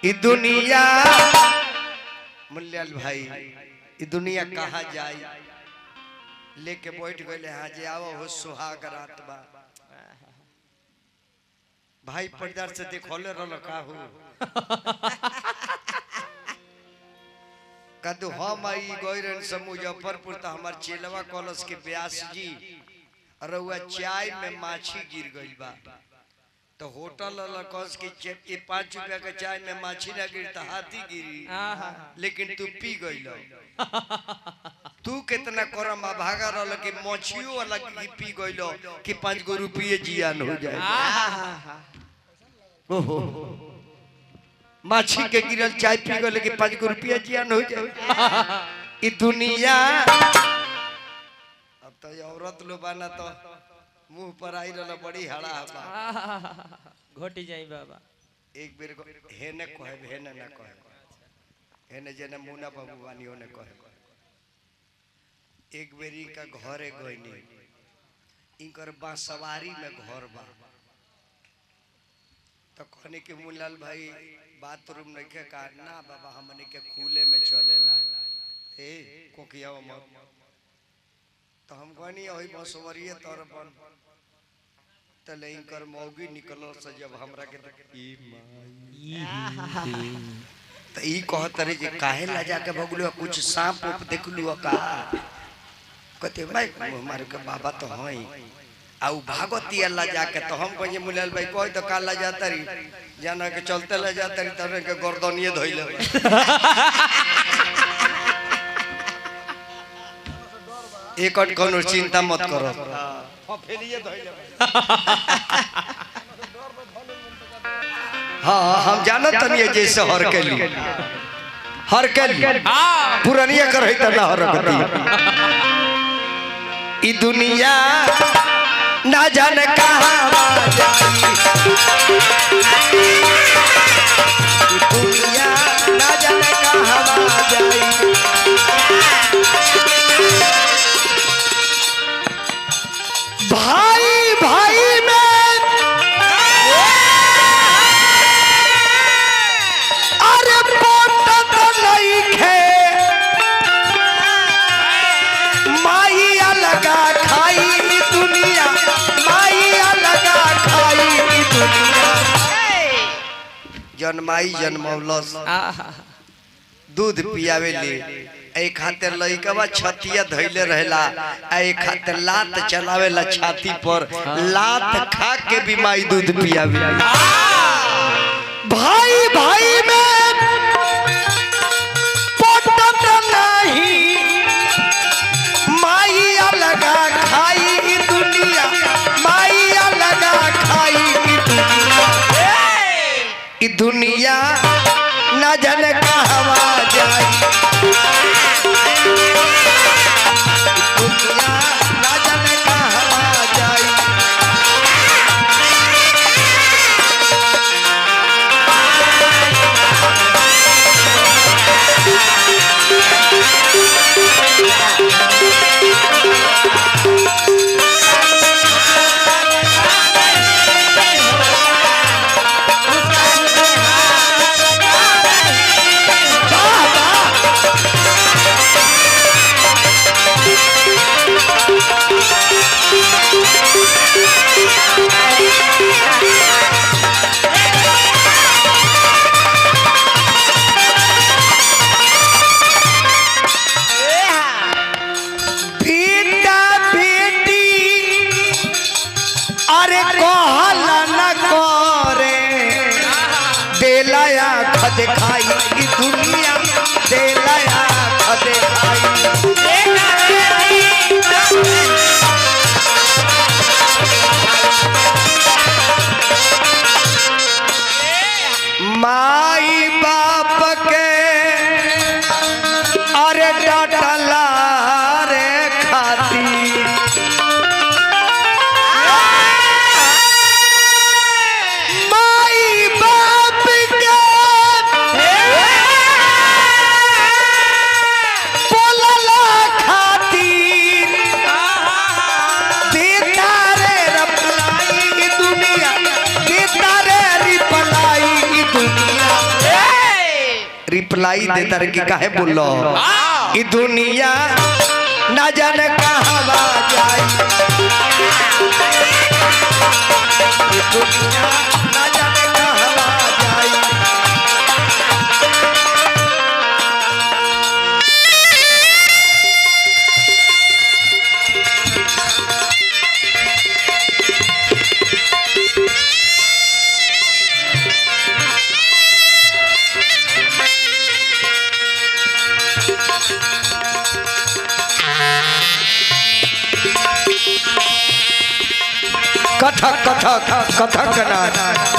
ई दुनिया मुल्लाल भाई ई दुनिया कहाँ जाए लेके बैठ गए हाँ जे आओ हो सुहाग रात बा भाई पर्दार से देखोले रल का हो कदू हम आई गइरन से मुजफ्फरपुर त हमार चेलवा कॉलेज के व्यास जी रउआ चाय में माछी गिर गइल बा तो होटल कस के 5 रुपया के चाय में माछी ना गिरी तो हाथी गिरी लेकिन तू पी गइल तू कितना करम भागा रल कि मछियो वाला की पी गइल कि 5 गो रुपये जियान हो जाए ओहो माछी के गिरल चाय पी गइल कि 5 गो रुपया जियान हो जाए ई दुनिया अब तो औरत लो बाना तो मुंह पर आई रहल बड़ी हड़ा बा घोटी जाई बाबा एक बेर हेने कहे हेने ना कहे हेने जेने मुना बाबू बानी होने कहे एक बेरी का घरे गइनी इनकर बांसवारी में घर बा तो कहने के मुलाल भाई बाथरूम नहीं के का ना बाबा हमने के खुले में चलेला ए कोकिया मत तो हम कहनी ओही बांसवारी तोर बन तले इनकर मौगी निकलो से जब हमरा के तो ई कहत रे जे काहे ला जाके भगलु कुछ सांप उप देखलु का कहते भाई हमारे के बाबा तो हई आ उ भागती अल्लाह जाके तो हम कहे मुलाल भाई कोई तो काला जाता री जाना के चलते ला जाता री तने के गर्दनिए धइले एकट कोनो चिंता मत करो फेलिए धइले हाँ हम जानत तनी जैसे हर के लिए पुरानिया करई त ना हरकती ई दुनिया ना जाने कहां जाई ई दुनिया ना जाने कहां जाई भाई भाई में अरे पोता तो नहीं खे माइया लगा खाई दुनिया माइया लगा खाई दुनिया जन्माई जन्मौलस दूध पियावे ले ए खातिर लइकवा छतिया धइले रहेला ए खातिर लात चलावेला छाती पर लात खा के भी माई दूध पियावे भाई भाई में पोटत नहीं माइया लगा खाई दुनिया माइया लगा खाई ई दुनिया ना जाने कहवा जाई दुनिया ना जाने कहां जाई दिखाई की दुनिया दे लाया दिखाई माई बाप के अरे डाटला रे खाती माई बाप के रिप्लाई देता रे कि काहे बोलो ई दुनिया ना जाने कहवा जाई ई दुनिया ना जाने कहवा जाई कथक कथक कथक नाच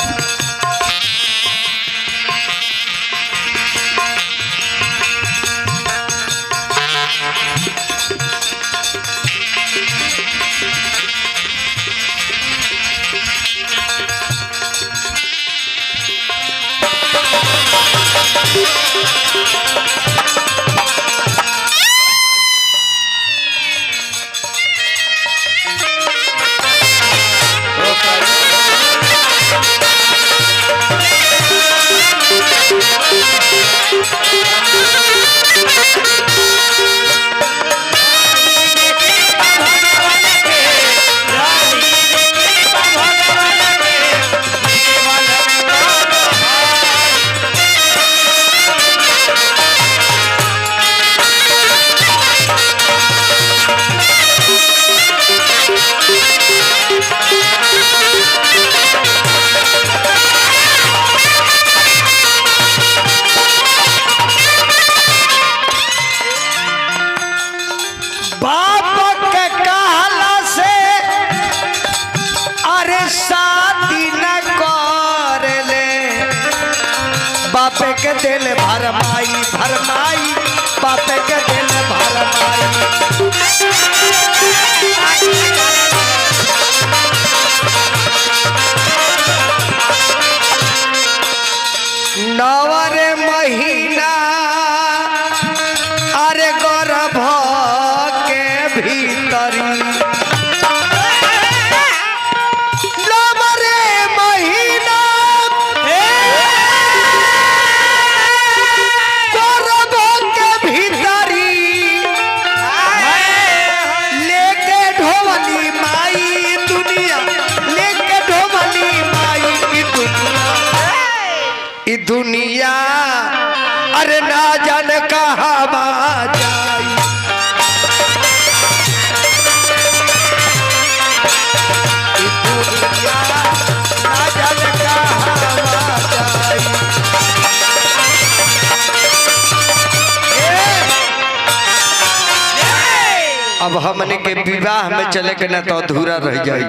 बापे के दिल भरमाई भरमाई बापे के दिल भरमाई नवर महीना अरे गर्भ के भीतरी दुनिया अरे ना जाने कहवा जाई दुनिया ना जाने कहवा जाई अब हमने के विवाह में चले के ना तो अधूरा रह जाई।